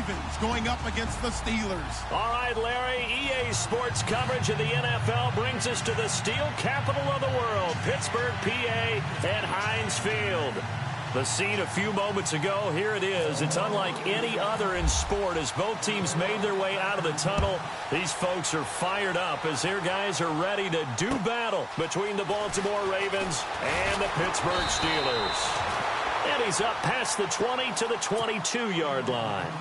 Ravens going up against the Steelers. All right, Larry, EA Sports coverage of the NFL brings us to the steel capital of the world, Pittsburgh, PA, at Heinz Field. The scene a few moments ago, here it is. It's unlike any other in sport as both teams made their way out of the tunnel. These folks are fired up as their guys are ready to do battle between the Baltimore Ravens and the Pittsburgh Steelers. And he's up past the 20 to the 22-yard line.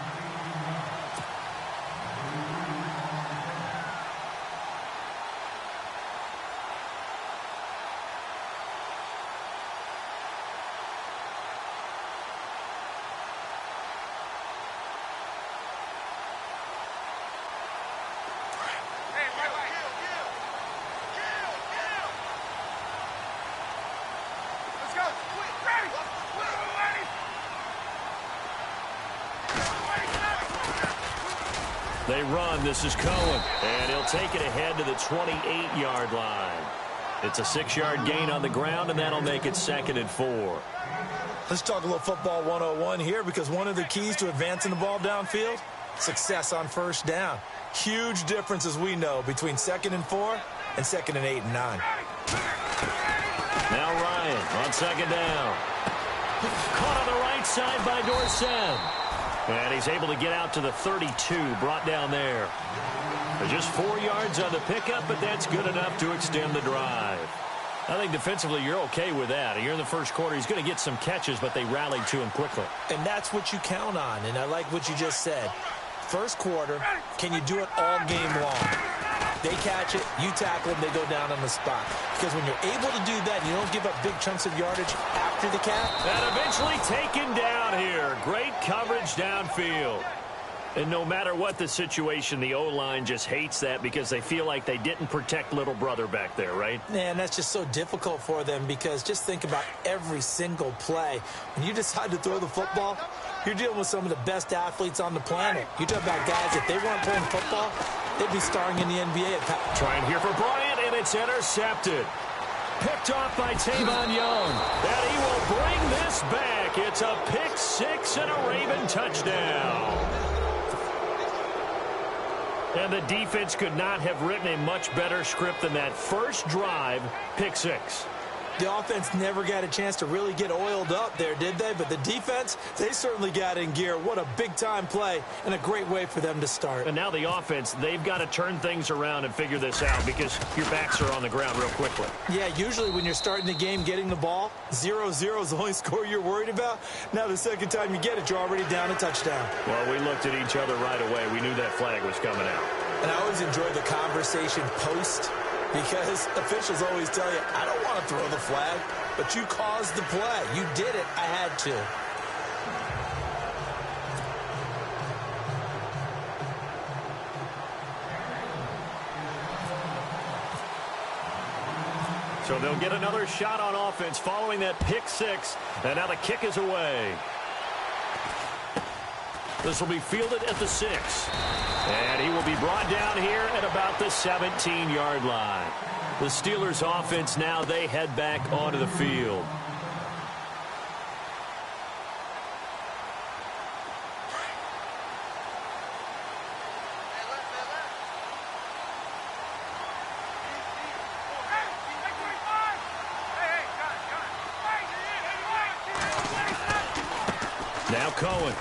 They run. This is Cohen. And he'll take it ahead to the 28-yard line. It's a 6-yard gain on the ground, and that'll make it 2nd and 4. Let's talk a little football 101 here, because one of the keys to advancing the ball downfield, success on first down. Huge difference, as we know, between 2nd and 4 and 2nd and 8 and 9. Now Ryan on 2nd down. Caught on the right side by Dorsett. And he's able to get out to the 32, brought down there. Just 4 yards on the pickup, but that's good enough to extend the drive. I think defensively you're okay with that. You're in the first quarter. He's going to get some catches, but they rallied to him quickly. And that's what you count on, and I like what you just said. First quarter, can you do it all game long? They catch it, you tackle them, they go down on the spot. Because when you're able to do that, you don't give up big chunks of yardage after the catch. And eventually taken down here. Great coverage downfield. And no matter what the situation, the O-line just hates that because they feel like they didn't protect little brother back there, right? Man, that's just so difficult for them, because just think about every single play. When you decide to throw the football, you're dealing with some of the best athletes on the planet. You talk about guys, if they weren't playing football, they'd be starring in the NBA. Trying here for Bryant, and it's intercepted. Picked off by Tavon Young. And he will bring this back. It's a pick six and a Raven touchdown. And the defense could not have written a much better script than that first drive, pick six. The offense never got a chance to really get oiled up there, did they? But the defense, they certainly got in gear. What a big-time play and a great way for them to start. And now the offense, they've got to turn things around and figure this out because your backs are on the ground real quickly. Yeah, usually when you're starting the game getting the ball, 0-0 is the only score you're worried about. Now the second time you get it, you're already down a touchdown. Well, we looked at each other right away. We knew that flag was coming out. And I always enjoy the conversation post, because officials always tell you, I don't want to throw the flag, but you caused the play. You did it. I had to. So they'll get another shot on offense following that pick six, and now the kick is away. This will be fielded at the 6. And he will be brought down here at about the 17-yard line. The Steelers offense now, they head back onto the field. Now Cohen.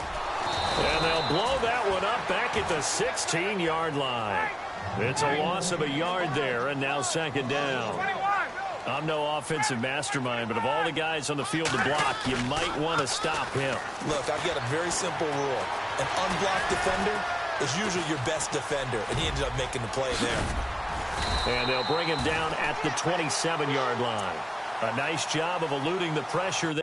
And they'll blow that one up back at the 16-yard line. It's a loss of a yard there, and now second down. I'm no offensive mastermind, but of all the guys on the field to block, you might want to stop him. Look, I've got a very simple rule. An unblocked defender is usually your best defender, and he ended up making the play there. And they'll bring him down at the 27-yard line. A nice job of eluding the pressure there.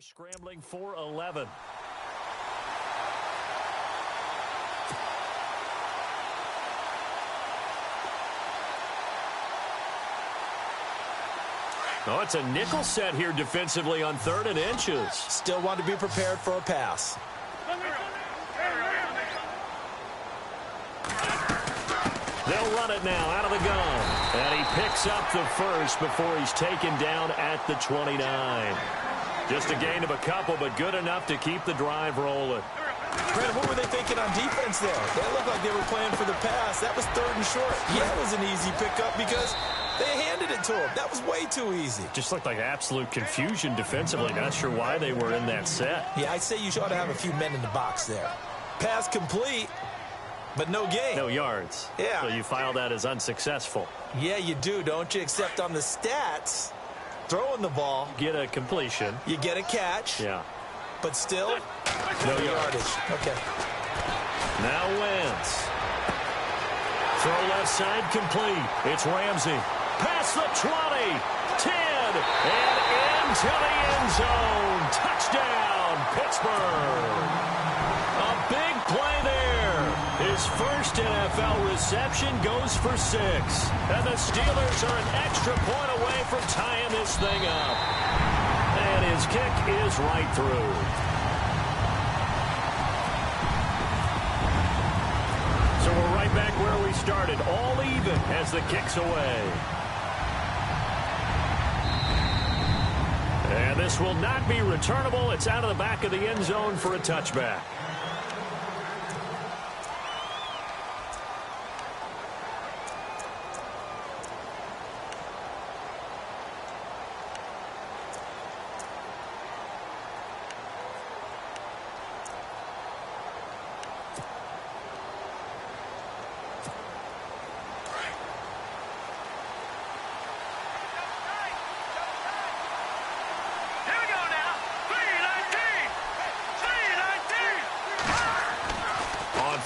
Scrambling for 11. Oh, it's a nickel set here defensively on 3rd and inches. Still want to be prepared for a pass. They'll run it now out of the gun. And he picks up the first before he's taken down at the 29. Just a gain of a couple, but good enough to keep the drive rolling. Brad, what were they thinking on defense there? They looked like they were playing for the pass. That was 3rd and short. Yeah, it was an easy pickup because they handed it to him. That was way too easy. Just looked like absolute confusion defensively. Not sure why they were in that set. Yeah, I'd say you ought to have a few men in the box there. Pass complete, but no gain. No yards. Yeah. So you file that as unsuccessful. Yeah, you do, don't you? Except on the stats, throwing the ball. Get a completion. You get a catch. Yeah. But still, no yardage. Okay. Now Wentz. Throw left side complete. It's Ramsey. Past the 20. 10. And into the end zone. Touchdown, Pittsburgh. A big play there. His first NFL reception goes for 6. And the Steelers are an extra point away from tying this thing up. And his kick is right through. So we're right back where we started, all even as the kick's away. And this will not be returnable. It's out of the back of the end zone for a touchback.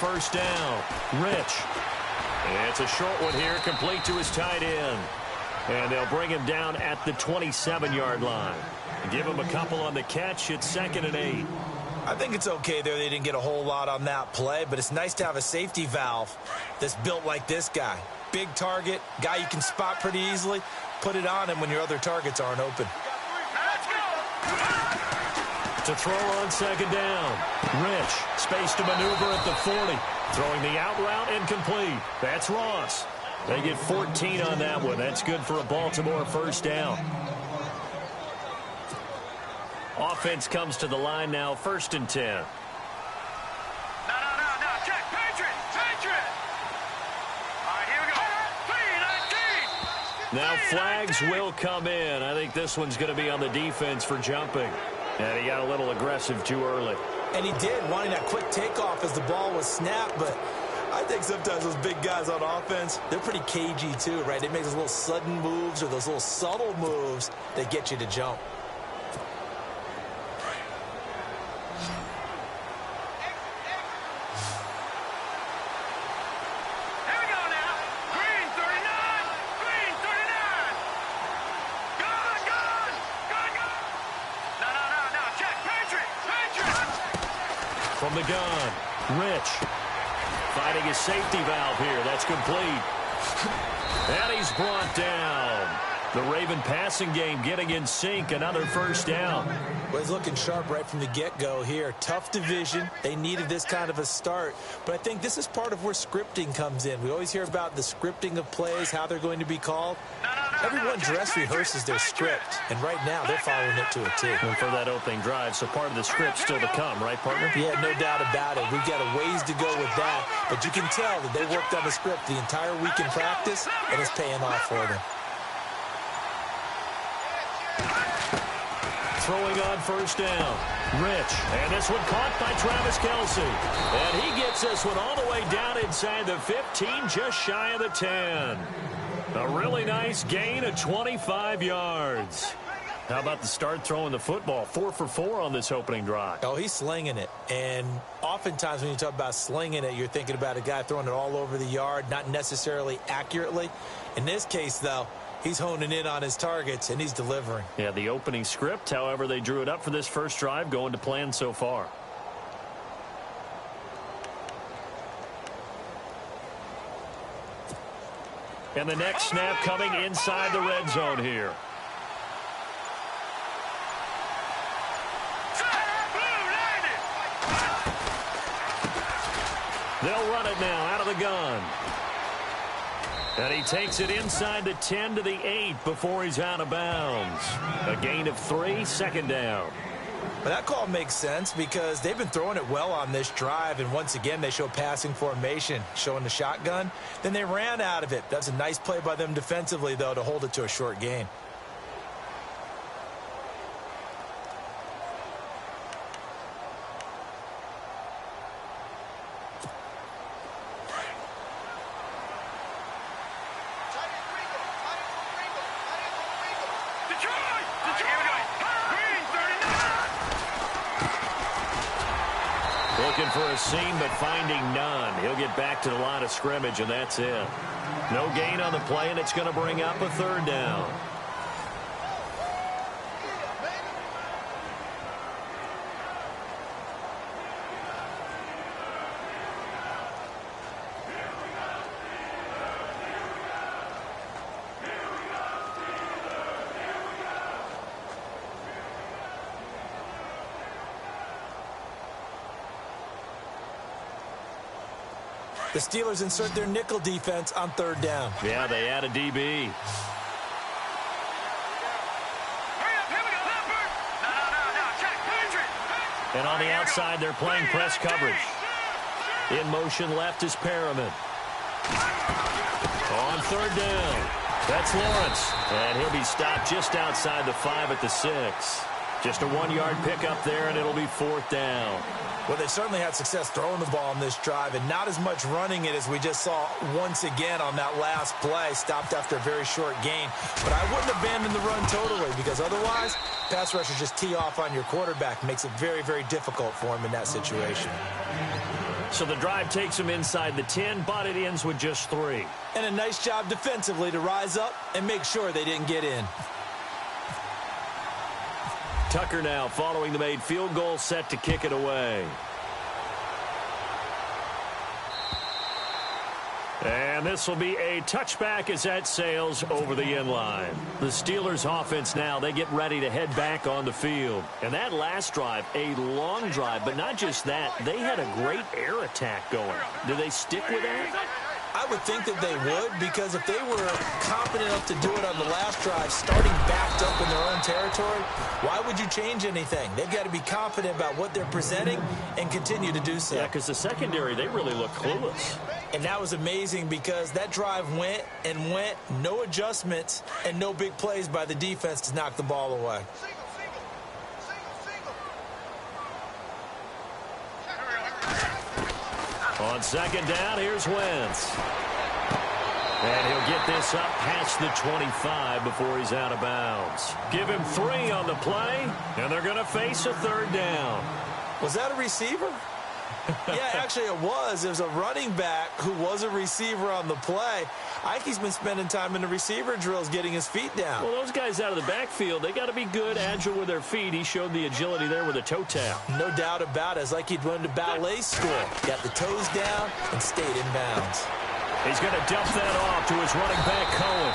First down, Rich. It's a short one here, complete to his tight end. And they'll bring him down at the 27-yard line. Give him a couple on the catch. It's 2nd and 8. I think it's okay there. They didn't get a whole lot on that play, but it's nice to have a safety valve that's built like this guy. Big target, guy you can spot pretty easily. Put it on him when your other targets aren't open. To throw on 2nd down. Rich, space to maneuver at the 40. Throwing the out route incomplete. That's Ross. They get 14 on that one. That's good for a Baltimore first down. Offense comes to the line now, 1st and 10. No. Check. Patriot. All right, here we go. 3-19. Now flags will come in. I think this one's going to be on the defense for jumping. And he got a little aggressive too early. And he did, wanting that quick takeoff as the ball was snapped. But I think sometimes those big guys on offense, they're pretty cagey too, right? They make those little sudden moves or those little subtle moves that get you to jump. From the gun, Rich fighting his safety valve here. That's complete. And he's brought down. The Raven passing game getting in sync. Another first down. Well, he's looking sharp right from the get-go here. Tough division. They needed this kind of a start. But I think this is part of where scripting comes in. We always hear about the scripting of plays, how they're going to be called. Everyone dress rehearses their script, and right now they're following it to a T. And for that opening drive, so part of the script still to come, right, partner? Yeah, no doubt about it. We've got a ways to go with that, but you can tell that they worked on the script the entire week in practice, and it's paying off for them. Throwing on first down, Rich, and this one caught by Travis Kelce. And he gets this one all the way down inside the 15, just shy of the 10. A really nice gain of 25 yards. How about the start throwing the football? 4 for 4 on this opening drive. Oh, he's slinging it. And oftentimes when you talk about slinging it, you're thinking about a guy throwing it all over the yard, not necessarily accurately. In this case, though, he's honing in on his targets, and he's delivering. Yeah, the opening script, however, they drew it up for this first drive, going to plan so far. And the next snap coming inside the red zone here. They'll run it now out of the gun. And he takes it inside the 10 to the 8 before he's out of bounds. A gain of 3, second down. But that call makes sense because they've been throwing it well on this drive, and once again they show passing formation, showing the shotgun. Then they ran out of it. That's a nice play by them defensively, though, to hold it to a short gain. Looking for a seam, but finding none. He'll get back to the line of scrimmage, and that's it. No gain on the play, and it's going to bring up a third down. The Steelers insert their nickel defense on third down. Yeah, they add a DB. And on the outside, they're playing press coverage. In motion left is Perriman. On third down, that's Lawrence. And he'll be stopped just outside the 5 at the 6. Just a 1-yard pickup there, and it'll be fourth down. Well, they certainly had success throwing the ball on this drive and not as much running it as we just saw once again on that last play, stopped after a very short gain. But I wouldn't abandon the run totally because otherwise, pass rushers just tee off on your quarterback. Makes it very, very difficult for him in that situation. So the drive takes him inside the 10, but it ends with just 3. And a nice job defensively to rise up and make sure they didn't get in. Tucker now following the made field goal, set to kick it away. And this will be a touchback as that sails over the end line. The Steelers offense now, they get ready to head back on the field. And that last drive, a long drive, but not just that, they had a great air attack going. Do they stick with that? I would think that they would, because if they were confident enough to do it on the last drive, starting backed up in their own territory, why would you change anything? They've got to be confident about what they're presenting and continue to do so. Yeah, because the secondary, they really look clueless. And that was amazing because that drive went and went, no adjustments, and no big plays by the defense to knock the ball away. On second down, here's Wentz. And he'll get this up past the 25 before he's out of bounds. Give him 3 on the play, and they're going to face a third down. Was that a receiver? Yeah, actually it was. It was a running back who was a receiver on the play. I think he's been spending time in the receiver drills getting his feet down. Well, those guys out of the backfield, they got to be good, agile with their feet. He showed the agility there with a toe tap. No doubt about it. It's like he'd run to ballet school. Got the toes down and stayed in bounds. He's going to dump that off to his running back, Cohen.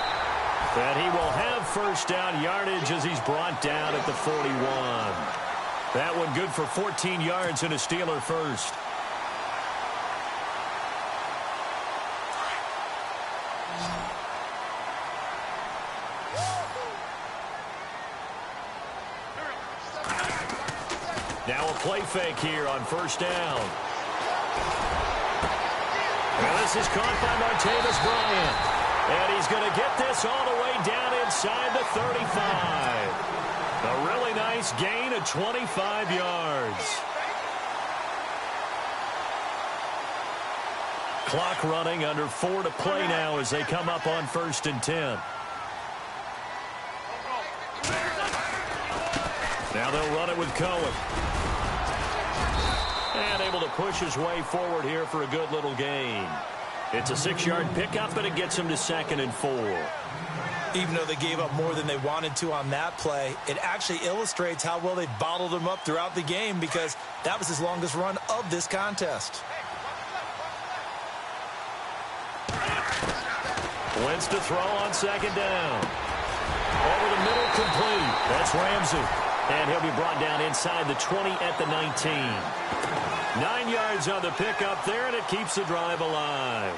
And he will have first down yardage as he's brought down at the 41. That one good for 14 yards and a Steeler first. Now a play fake here on first down. Well, this is caught by Martavis Bryant. And he's going to get this all the way down inside the 35. A really nice gain of 25 yards. Clock running, under 4 to play now as they come up on 1st and 10. Now they'll run it with Cohen. And able to push his way forward here for a good little gain. It's a 6-yard pickup, but it gets him to 2nd and 4. Even though they gave up more than they wanted to on that play, it actually illustrates how well they bottled him up throughout the game because that was his longest run of this contest. Wentz to throw on 2nd down. Over the middle, complete. That's Ramsey. And he'll be brought down inside the 20 at the 19. 9 yards on the pickup there, and it keeps the drive alive.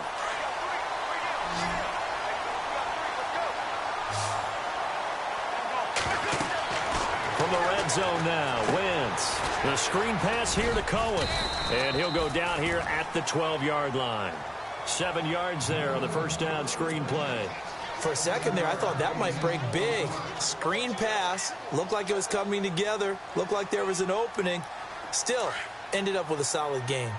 red zone now. Wentz. The screen pass here to Cohen. And he'll go down here at the 12-yard line. 7 yards there on the first down screen play. For a second there, I thought that might break big. Screen pass. Looked like it was coming together. Looked like there was an opening. Still, ended up with a solid game.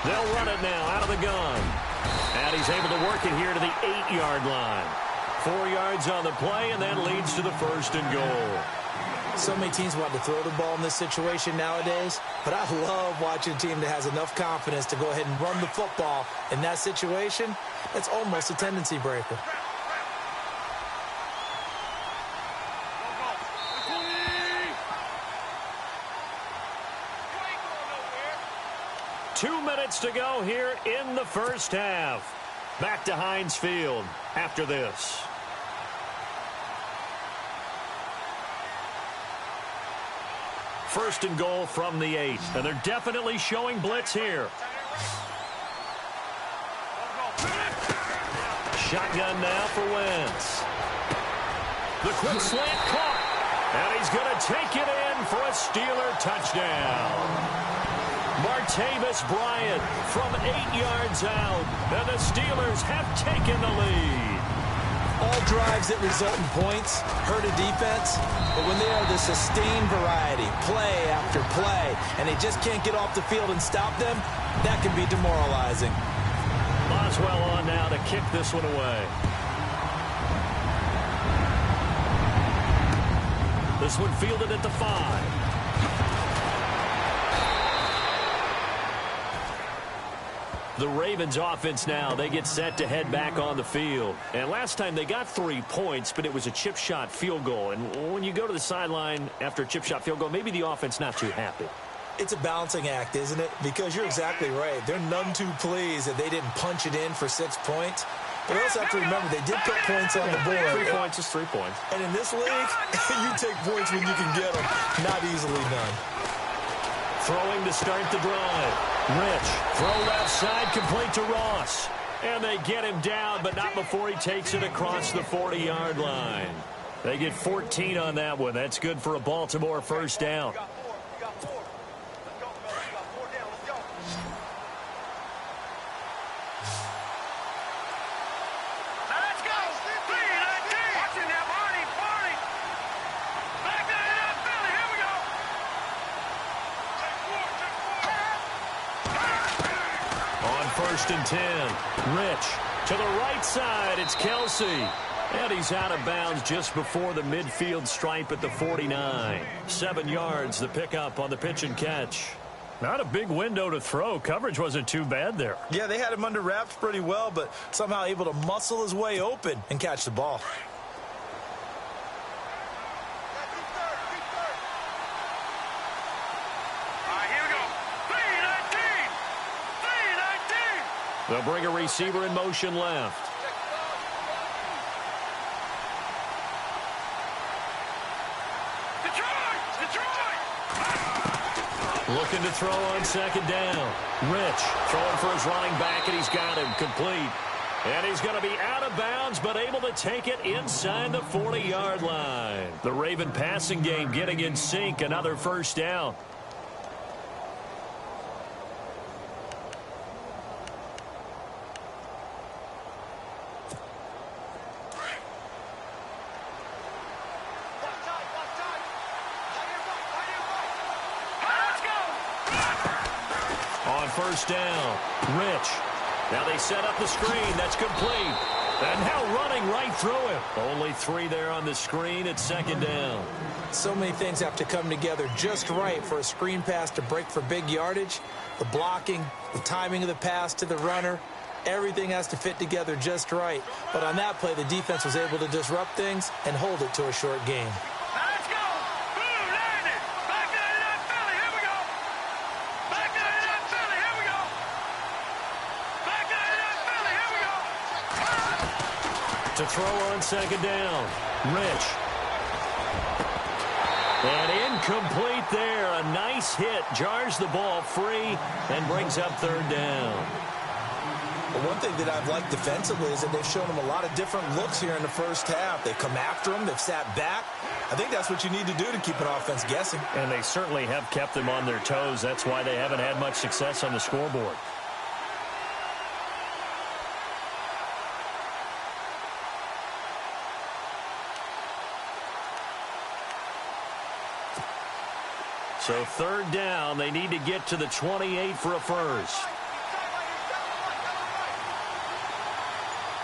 They'll run it now out of the gun. And he's able to work it here to the 8-yard line. 4 yards on the play, and that leads to the first and goal. So many teams want to throw the ball in this situation nowadays, but I love watching a team that has enough confidence to go ahead and run the football in that situation. That's almost a tendency breaker. Two minutes to go here in the first half. Back to Heinz Field after this. First and goal from the 8. And they're definitely showing blitz here. Shotgun now for Wentz. The quick slant caught. And he's going to take it in for a Steeler touchdown. Martavis Bryant from 8 yards out. And the Steelers have taken the lead. All drives that result in points hurt a defense, but when they are the sustained variety, play after play, and they just can't get off the field and stop them, that can be demoralizing. Boswell on now to kick this one away. This one fielded at the 5. The Ravens offense now, they get set to head back on the field. And last time they got 3 points, but it was a chip shot field goal. And when you go to the sideline after a chip shot field goal, maybe the offense not too happy. It's a balancing act, isn't it? Because you're exactly right. They're none too pleased that they didn't punch it in for 6 points. But you also have to remember, they did put points on the board. 3 points is 3 points. And in this league, you take points when you can get them. Not easily done. Throwing to start the drive. Rich, throw left side, complete to Ross. And they get him down, but not before he takes it across the 40-yard line. They get 14 on that one. That's good for a Baltimore first down. First and 10. Rich to the right side. It's Kelsey. And he's out of bounds just before the midfield stripe at the 49. 7 yards, the pickup on the pitch and catch. Not a big window to throw. Coverage wasn't too bad there. Yeah, they had him under wraps pretty well, but somehow able to muscle his way open and catch the ball. They'll bring a receiver in motion left. Looking to throw on second down. Rich throwing for his running back, and he's got him complete. And he's going to be out of bounds, but able to take it inside the 40-yard line. The Raven passing game getting in sync. Another first down. First down. Rich. Now they set up the screen. That's complete. And now running right through him. Only 3 there on the screen at second down. So many things have to come together just right for a screen pass to break for big yardage. The blocking, the timing of the pass to the runner, everything has to fit together just right. But on that play, the defense was able to disrupt things and hold it to a short game. To throw on second down. Rich. And incomplete there. A nice hit. Jars the ball free and brings up third down. But one thing that I've liked defensively is that they've shown them a lot of different looks here in the first half. They come after them. They've sat back. I think that's what you need to do to keep an offense guessing. And they certainly have kept them on their toes. That's why they haven't had much success on the scoreboard. So third down, they need to get to the 28 for a first.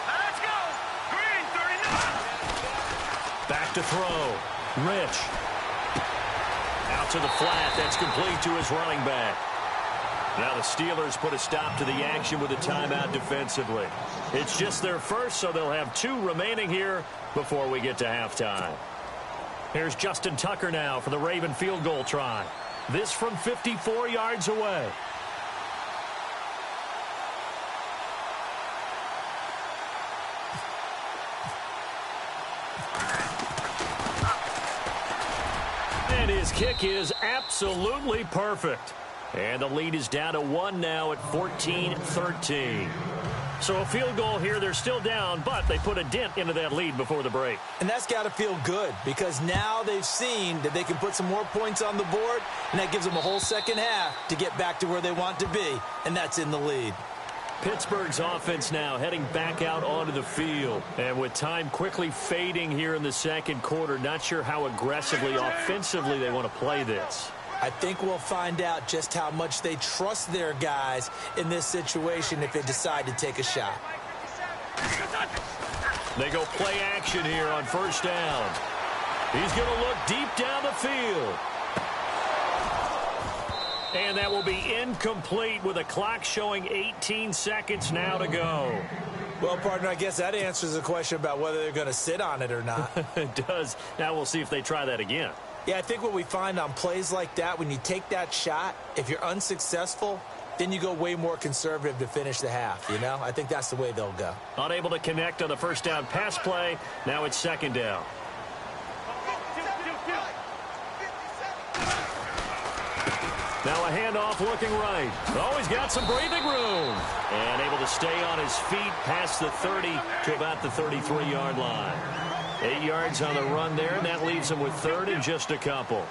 Let's go. Green 39. Back to throw. Rich. Out to the flat. That's complete to his running back. Now the Steelers put a stop to the action with a timeout defensively. It's just their first, so they'll have 2 remaining here before we get to halftime. Here's Justin Tucker now for the Raven field goal try. This from 54 yards away. And his kick is absolutely perfect. And the lead is down to 1 now at 14-13. So a field goal here, they're still down, but they put a dent into that lead before the break. And that's got to feel good because now they've seen that they can put some more points on the board, and that gives them a whole second half to get back to where they want to be, and that's in the lead. Pittsburgh's offense now heading back out onto the field. And with time quickly fading here in the second quarter, not sure how aggressively, offensively they want to play this. I think we'll find out just how much they trust their guys in this situation if they decide to take a shot. They go play action here on first down. He's going to look deep down the field. And that will be incomplete with a clock showing 18 seconds now to go. Well, partner, I guess that answers the question about whether they're going to sit on it or not. It does. Now we'll see if they try that again. Yeah, I think what we find on plays like that, when you take that shot, if you're unsuccessful, then you go way more conservative to finish the half, you know? I think that's the way they'll go. Unable to connect on the first down pass play. Now it's second down. Now a handoff looking right. Oh, he's got some breathing room. And able to stay on his feet past the 30 to about the 33-yard line. 8 yards on the run there, and that leaves him with third and just a couple.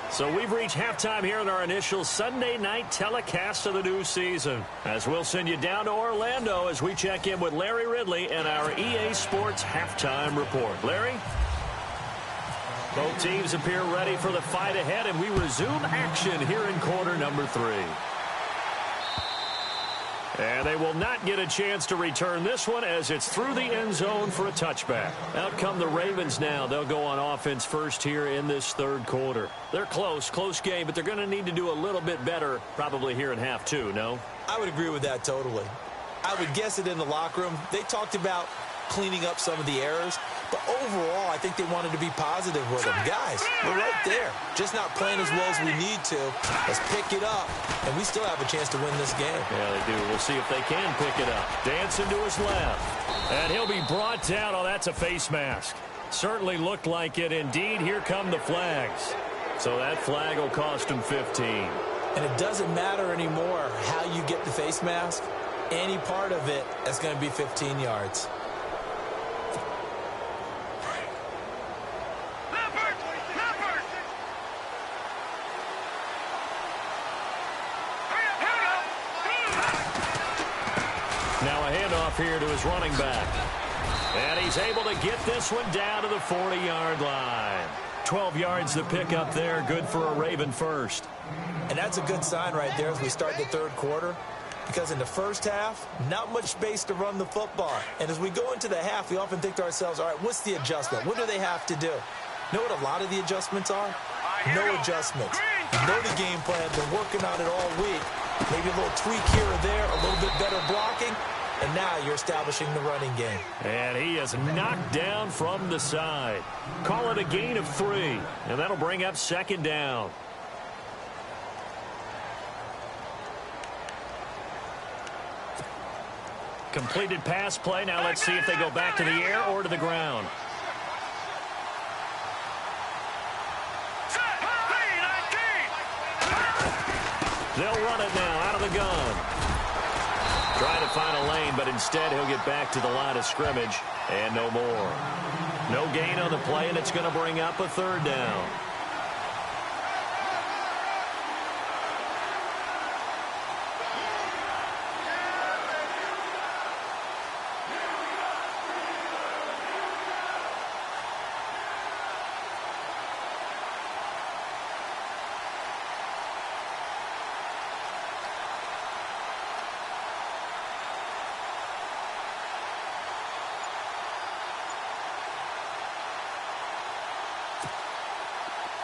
So we've reached halftime here in our initial Sunday night telecast of the new season. As we'll send you down to Orlando as we check in with Larry Ridley and our EA Sports halftime report. Larry? Both teams appear ready for the fight ahead, and we resume action here in quarter number 3. And they will not get a chance to return this one as it's through the end zone for a touchback. Out come the Ravens now. They'll go on offense first here in this third quarter. They're close game, but they're going to need to do a little bit better probably here in half 2, no? I would agree with that totally. I would guess it in the locker room. They talked about cleaning up some of the errors, but overall, I think they wanted to be positive with them. Guys, we're right there. Just not playing as well as we need to. Let's pick it up, and we still have a chance to win this game. Yeah, they do. We'll see if they can pick it up. Dancing to his left. And he'll be brought down. Oh, that's a face mask. Certainly looked like it. Indeed, here come the flags. So that flag will cost him 15. And it doesn't matter anymore how you get the face mask. Any part of it is going to be 15 yards. Now a handoff here to his running back. And he's able to get this one down to the 40-yard line. 12 yards to pick up there. Good for a Raven first. And that's a good sign right there as we start the third quarter. Because in the first half, not much space to run the football. And as we go into the half, we often think to ourselves, all right, what's the adjustment? What do they have to do? You know what a lot of the adjustments are? No adjustments. You know the game plan. Been working on it all week. Maybe a little tweak here or there, a little bit better blocking, and now you're establishing the running game. And he is knocked down from the side. Call it a gain of 3, and that'll bring up second down. Completed pass play. Now let's see if they go back to the air or to the ground. They'll run it now out of the gun. Trying to find a lane, but instead he'll get back to the line of scrimmage and no more. No gain on the play, and it's going to bring up a third down.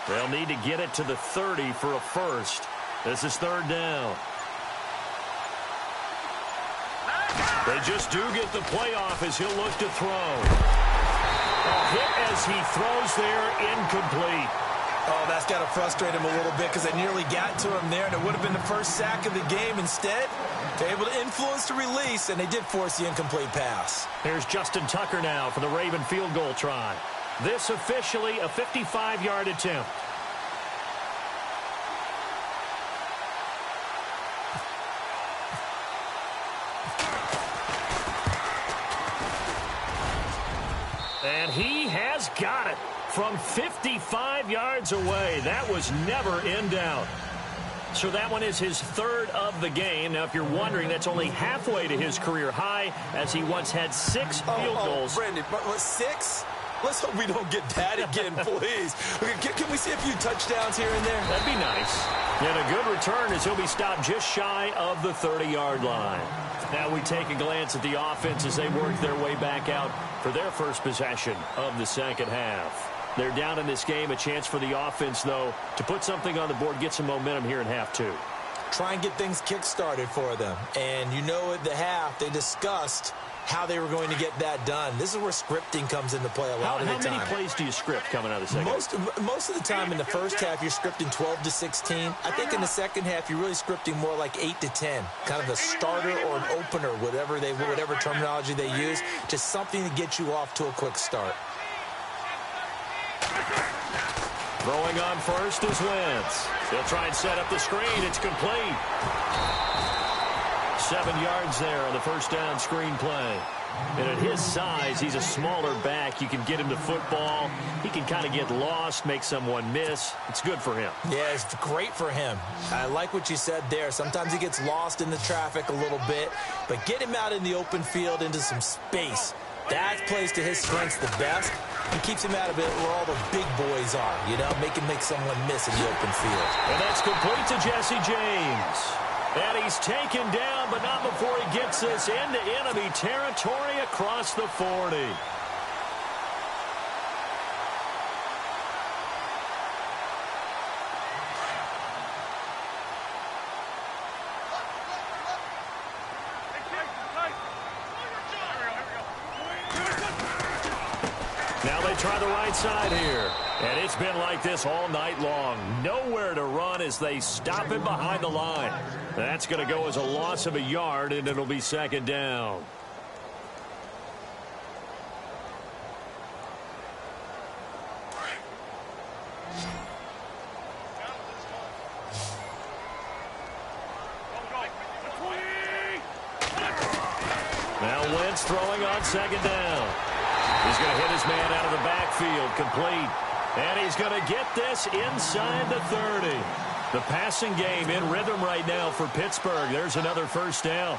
They'll need to get it to the 30 for a first. This is third down. They just do get the play off as he'll look to throw. A hit as he throws there, incomplete. Oh, that's got to frustrate him a little bit because they nearly got to him there, and it would have been the first sack of the game. Instead, they're able to influence the release, and they did force the incomplete pass. Here's Justin Tucker now for the Raven field goal try. This officially a 55-yard attempt. And he has got it from 55 yards away. That was never in doubt. So that one is his third of the game. Now, if you're wondering, that's only halfway to his career high, as he once had 6 field goals. Brandon, what, 6? Let's hope we don't get that again, please. Can we see a few touchdowns here and there? That'd be nice. And a good return as he'll be stopped just shy of the 30-yard line. Now we take a glance at the offense as they work their way back out for their first possession of the second half. They're down in this game. A chance for the offense, though, to put something on the board, get some momentum here in half 2. Try and get things kick-started for them. And you know at the half, they discussed how they were going to get that done. This is where scripting comes into play a lot of the time. How many plays do you script coming out of the second half? Most of the time in the first half, you're scripting 12 to 16. I think in the second half, you're really scripting more like 8 to 10. Kind of a starter or an opener, whatever terminology they use. Just something to get you off to a quick start. Throwing on first is Wentz. They'll try and set up the screen. It's complete. 7 yards there on the first down screen play. And at his size, he's a smaller back. You can get him to football. He can kind of get lost, make someone miss. It's good for him. Yeah, it's great for him. I like what you said there. Sometimes he gets lost in the traffic a little bit, but get him out in the open field into some space. That plays to his strengths the best and keeps him out of it where all the big boys are, you know, make someone miss in the open field. And that's complete to Jesse James. And he's taken down, but not before he gets this into enemy territory across the 40. Now they try the right side here. And it's been like this all night long. Nowhere to run as they stop him behind the line. That's going to go as a loss of a yard, and it'll be second down. Now Wentz throwing on second down. He's going to hit his man out of the backfield, complete. And he's going to get this inside the 30. The passing game in rhythm right now for Pittsburgh. There's another first down.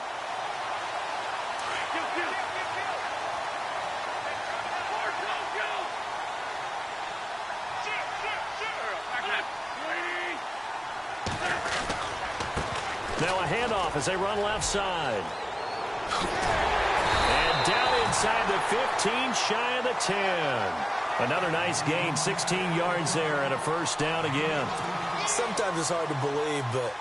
Now a handoff as they run left side. And down inside the 15, shy of the 10. Another nice gain, 16 yards there, and a first down again. Sometimes it's hard to believe, but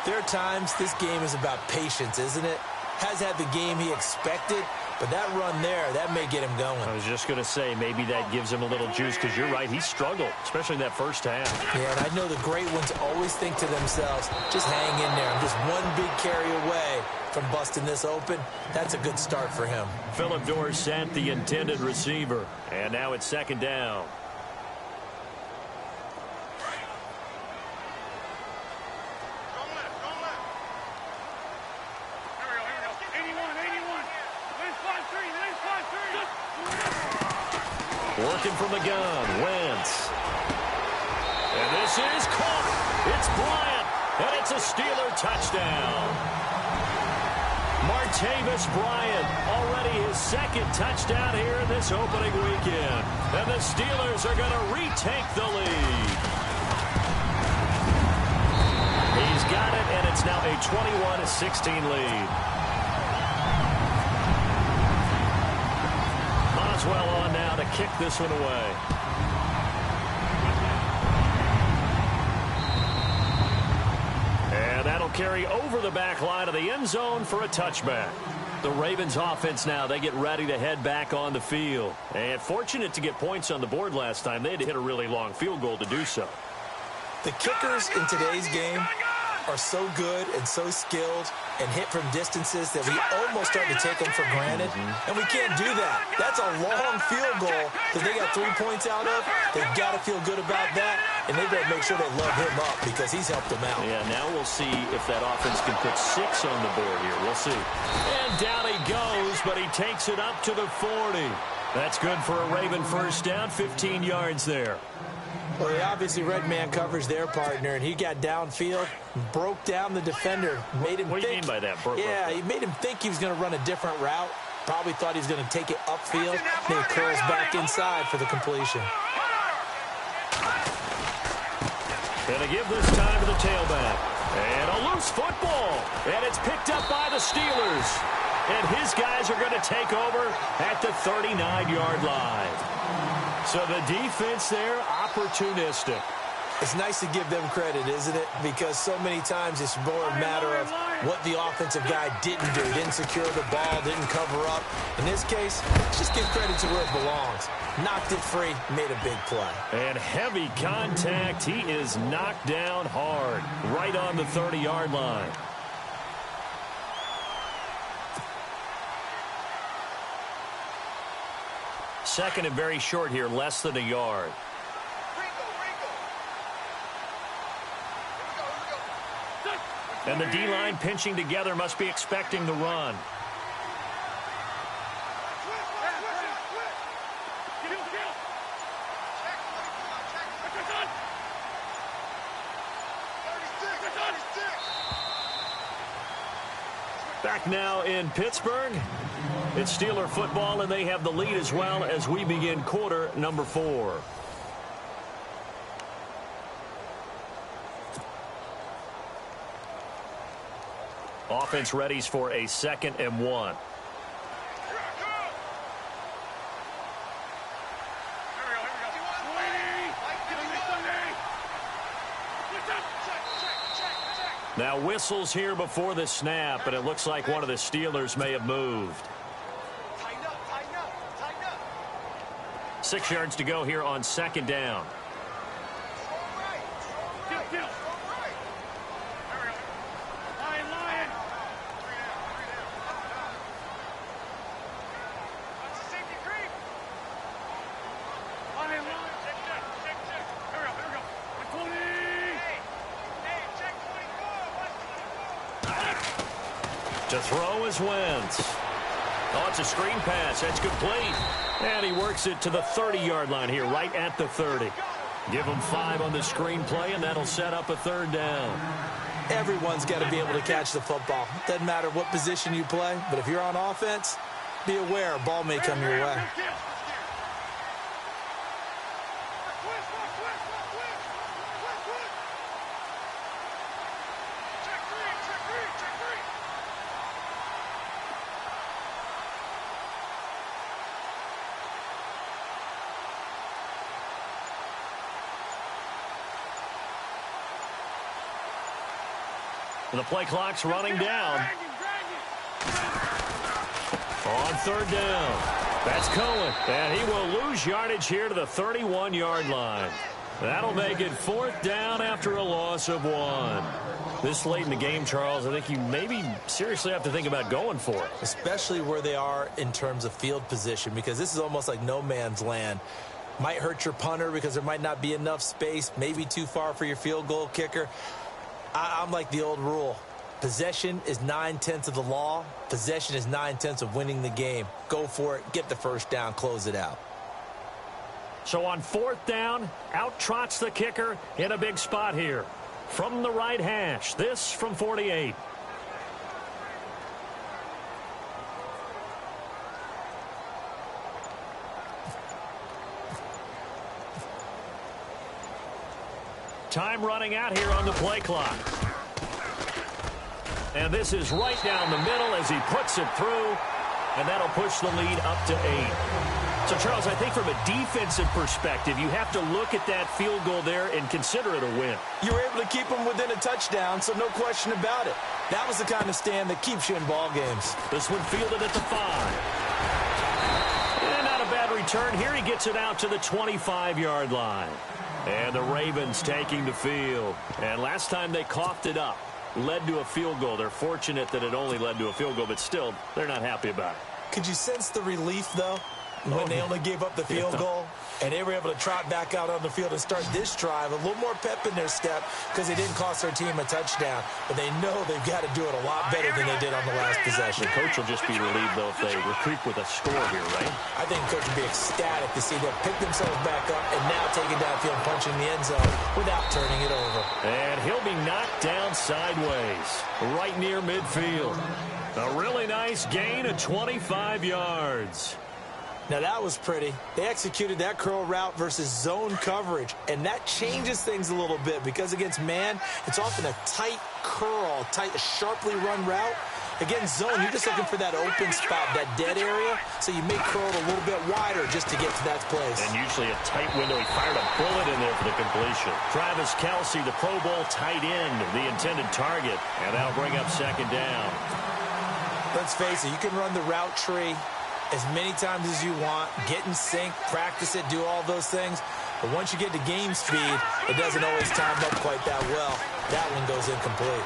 there are times this game is about patience, isn't it? Has had the game he expected, but that run there, that may get him going. I was just going to say, maybe that gives him a little juice, because you're right, he struggled, especially in that first half. Yeah, and I know the great ones always think to themselves, just hang in there. I'm just one big carry away from busting this open. That's a good start for him. Philip Dorsett, the intended receiver. And now it's second down. Working from the gun, Wentz. And this is caught. It's Bryant, and it's a Steeler touchdown. Martavis Bryant, already his second touchdown here in this opening weekend. And the Steelers are going to retake the lead. He's got it, and it's now a 21-16 lead. Boswell on now to kick this one away. And that'll carry over the back line of the end zone for a touchback. The Ravens offense now, they get ready to head back on the field. And fortunate to get points on the board last time. They had to hit a really long field goal to do so. The kickers in today's game are so good and so skilled and hit from distances that we almost start to take them for granted. And we can't do that. That's a long field goal that they got 3 points out of. They've got to feel good about that, and they've got to make sure they love him up because he's helped them out. Yeah, now we'll see if that offense can put 6 on the board here. We'll see. And down he goes, but he takes it up to the 40. That's good for a Raven first down, 15 yards there. Well, he obviously read man coverage their partner, and he got downfield, broke down the defender, made him What do you think. mean by that? Yeah, he made him think he was going to run a different route. Probably thought he was going to take it upfield. Then he curls back inside for the completion. Going to give this time to the tailback. And a loose football. And it's picked up by the Steelers. And his guys are going to take over at the 39-yard line. So the defense there, opportunistic. It's nice to give them credit, isn't it? Because so many times it's more a matter of what the offensive guy didn't do. Didn't secure the ball, didn't cover up. In this case, just give credit to where it belongs. Knocked it free, made a big play. And heavy contact. He is knocked down hard, right on the 30-yard line. Second and very short here, less than a yard. And the D-line pinching together, must be expecting the run. Back now in Pittsburgh. It's Steeler football, and they have the lead as well as we begin quarter number 4. Offense readies for a 2nd and 1. Now whistles here before the snap, and it looks like one of the Steelers may have moved. 6 yards to go here on 2nd down. To throw is Wentz. Oh, it's a screen pass. That's complete. And he works it to the 30-yard line here, right at the 30. Give him 5 on the screen play, and that'll set up a 3rd down. Everyone's got to be able to catch the football. Doesn't matter what position you play, but if you're on offense, be aware a ball may come your way. The play clock's running down. On 3rd down. That's Cohen. And he will lose yardage here to the 31-yard line. That'll make it 4th down after a loss of 1. This late in the game, Charles, I think you maybe seriously have to think about going for it. Especially where they are in terms of field position, because this is almost like no man's land. Might hurt your punter because there might not be enough space, maybe too far for your field goal kicker. I'm like the old rule. Possession is 9/10 of the law. Possession is 9/10 of winning the game. Go for it. Get the first down. Close it out. So on 4th down, out trots the kicker in a big spot here. From the right hash, this from 48. Time running out here on the play clock. And this is right down the middle as he puts it through. And that'll push the lead up to 8. So, Charles, I think from a defensive perspective, you have to look at that field goal there and consider it a win. You were able to keep them within a touchdown, so no question about it. That was the kind of stand that keeps you in ball games. This one fielded at the 5. And not a bad return. Here he gets it out to the 25-yard line. And the Ravens taking the field. And last time they coughed it up, led to a field goal. They're fortunate that it only led to a field goal, but still, they're not happy about it. Could you sense the relief, though, when they only gave up the field goal? And they were able to trot back out on the field and start this drive. A little more pep in their step because they didn't cost their team a touchdown. But they know they've got to do it a lot better than they did on the last possession. The coach will just be relieved, though, if they recoup with a score here, right? I think the coach will be ecstatic to see them pick themselves back up and now take it downfield, punching the end zone without turning it over. And he'll be knocked down sideways, right near midfield. A really nice gain of 25 yards. Now, that was pretty. They executed that curl route versus zone coverage, and that changes things a little bit because against man, it's often a tight curl, tight, sharply run route. Against zone, you're just looking for that open spot, that dead area, so you may curl it a little bit wider just to get to that place. And usually a tight window. He fired a bullet in there for the completion. Travis Kelce, the Pro Bowl tight end, the intended target, and that'll bring up 2nd down. Let's face it, you can run the route tree as many times as you want, get in sync, practice it, do all those things. But once you get to game speed, it doesn't always time up quite that well. That one goes incomplete.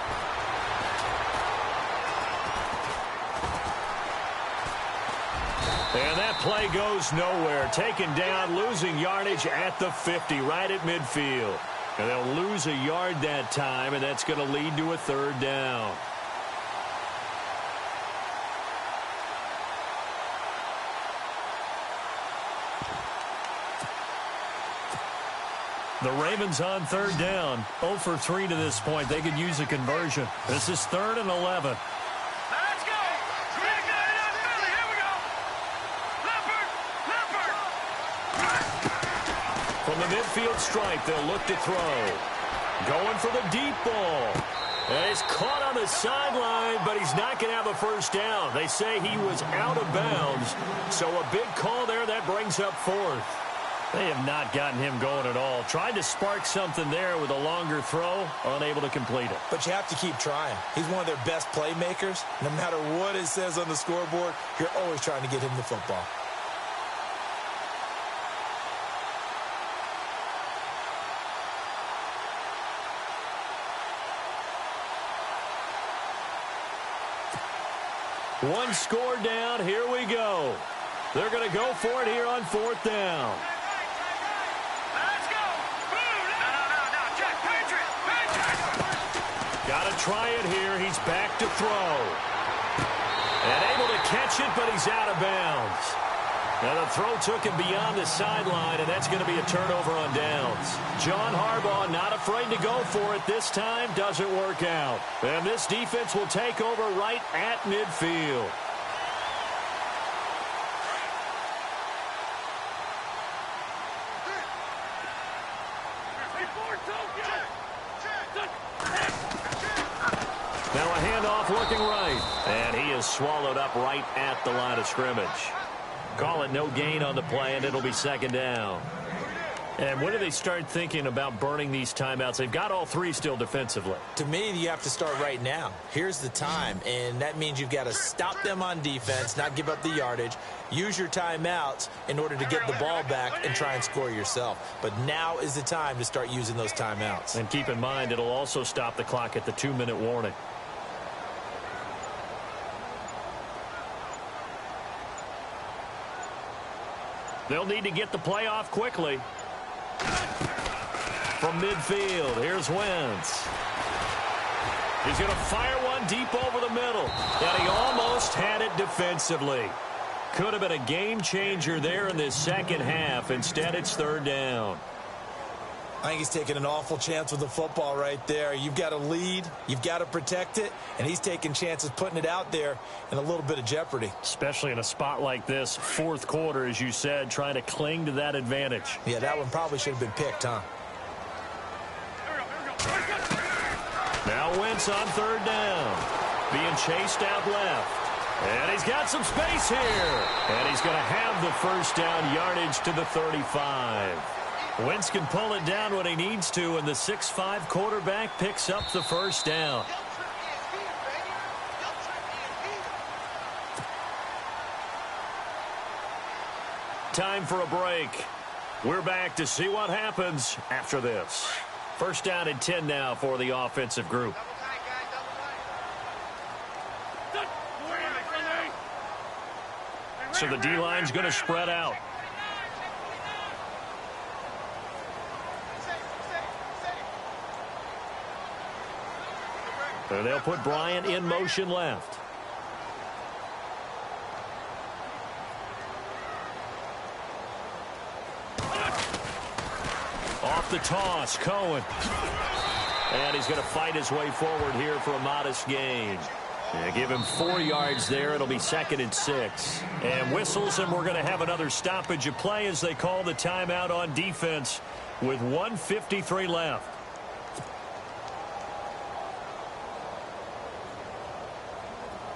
And that play goes nowhere. Taken down, losing yardage at the 50, right at midfield. And they'll lose a yard that time, and that's going to lead to a 3rd down. The Ravens on 3rd down. 0 for 3 to this point. They could use a conversion. This is 3rd and 11. Let's go. Here we go. Leopard. From the midfield stripe, they'll look to throw. Going for the deep ball. And he's caught on the sideline, but he's not going to have a 1st down. They say he was out of bounds. So a big call there. That brings up 4th. They have not gotten him going at all. Tried to spark something there with a longer throw, unable to complete it. But you have to keep trying. He's one of their best playmakers. No matter what it says on the scoreboard, you're always trying to get him the football. One score down. Here we go. They're going to go for it here on 4th down. Got to try it here. He's back to throw. And able to catch it, but he's out of bounds. Now the throw took him beyond the sideline, and that's going to be a turnover on downs. John Harbaugh not afraid to go for it this time. Doesn't work out. And this defense will take over right at midfield. Now a handoff looking right. And he is swallowed up right at the line of scrimmage. Call it no gain on the play, and it'll be 2nd down. And when do they start thinking about burning these timeouts? They've got all 3 still defensively. To me, you have to start right now. Here's the time, and that means you've got to stop them on defense, not give up the yardage, use your timeouts in order to get the ball back and try and score yourself. But now is the time to start using those timeouts. And keep in mind, it'll also stop the clock at the 2-minute warning. They'll need to get the play off quickly. From midfield, here's Wentz. He's going to fire one deep over the middle. And he almost had it defensively. Could have been a game changer there in this second half. Instead, it's third down. I think he's taking an awful chance with the football right there. You've got to lead, you've got to protect it, and he's taking chances putting it out there in a little bit of jeopardy. Especially in a spot like this, fourth quarter, as you said, trying to cling to that advantage. Yeah, that one probably should have been picked, huh? Now Wentz on third down, being chased out left. And he's got some space here. And he's going to have the first down yardage to the 35. Wentz can pull it down when he needs to, and the 6'5" quarterback picks up the first down. Time for a break. We're back to see what happens after this. First down and 10 now for the offensive group. So the D-line's going to spread out. And they'll put Bryant in motion left. Off the toss, Cohen. And he's going to fight his way forward here for a modest gain. Give him 4 yards there. It'll be 2nd and 6. And whistles, and we're going to have another stoppage of play as they call the timeout on defense with 1:53 left.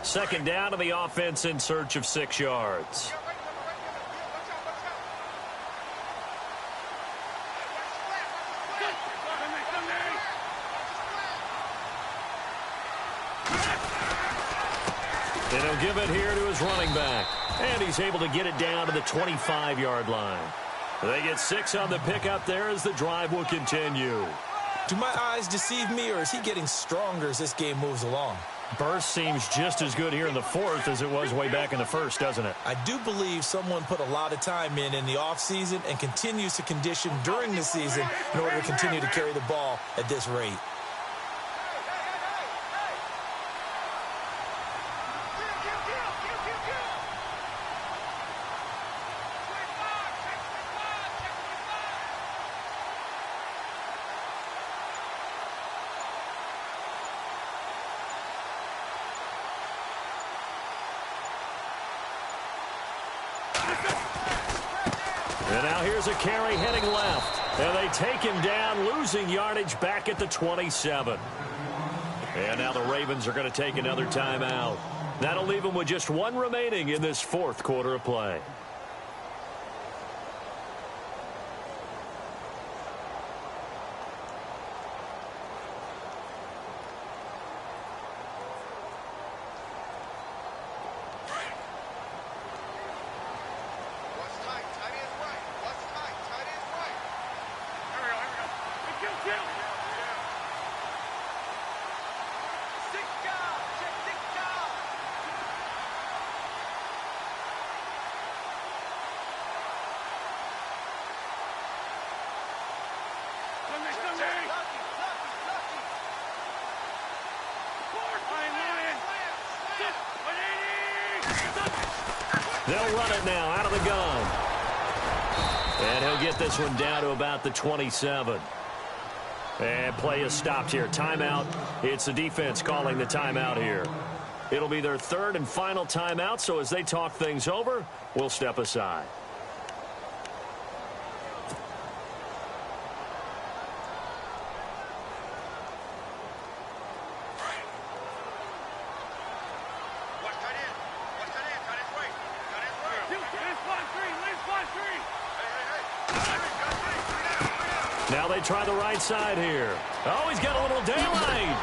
Second down to the offense in search of 6 yards. And he'll give it here to his running back. And he's able to get it down to the 25-yard line. They get 6 on the pickup there as the drive will continue. Do my eyes deceive me, or is he getting stronger as this game moves along? Burst seems just as good here in the fourth as it was way back in the first, doesn't it? I do believe someone put a lot of time in the offseason and continues to condition during the season in order to continue to carry the ball at this rate. And now here's a carry heading left. And they take him down, losing yardage back at the 27. And now the Ravens are going to take another timeout. That'll leave them with just 1 remaining in this fourth quarter of play. They'll run it now out of the gun. And he'll get this one down to about the 27. And play is stopped here. Timeout. It's the defense calling the timeout here. It'll be their 3rd and final timeout, so as they talk things over, we'll step aside. Now they try the right side here. Oh, he's got a little daylight.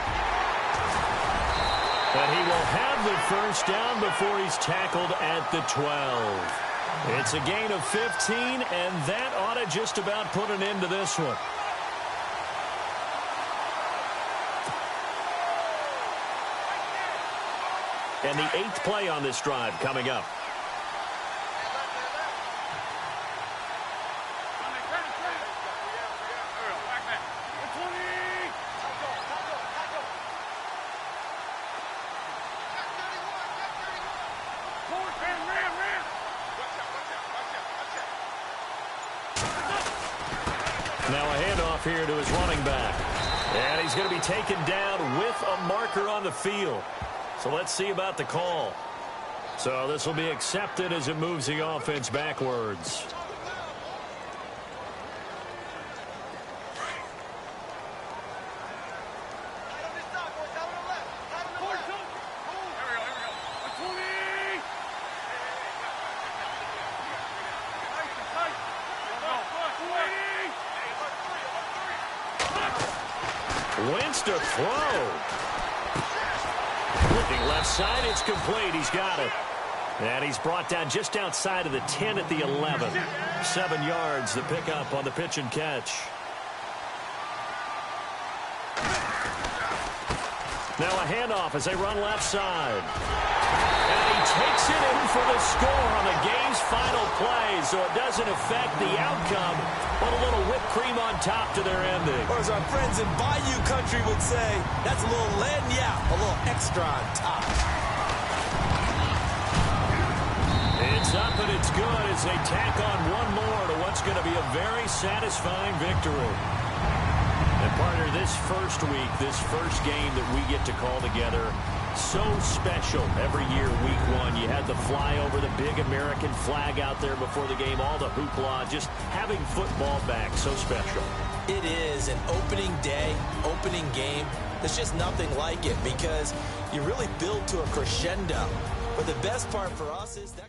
But he will have the first down before he's tackled at the 12. It's a gain of 15, and that ought to just about put an end to this one. And the 8th play on this drive coming up. Now a handoff here to his running back. And he's going to be taken down with a marker on the field. So let's see about the call. So this will be accepted as it moves the offense backwards. Wentz to throw. Looking left side, it's complete. He's got it. And he's brought down just outside of the 10 at the 11. 7 yards, the pickup on the pitch and catch. Now a handoff as they run left side. And he takes it in for the score on the game's final play, so it doesn't affect the outcome, but a little whipped cream on top to their ending. Or as our friends in Bayou country would say, that's a little lagniappe, a little extra on top. It's up and it's good as they tack on one more to what's going to be a very satisfying victory. And partner, this first week, this first game that we get to call together, so special every year, week one. You had the flyover, the big American flag out there before the game, all the hoopla, just having football back, so special. It is an opening day, opening game. There's just nothing like it because you really build to a crescendo. But the best part for us is that...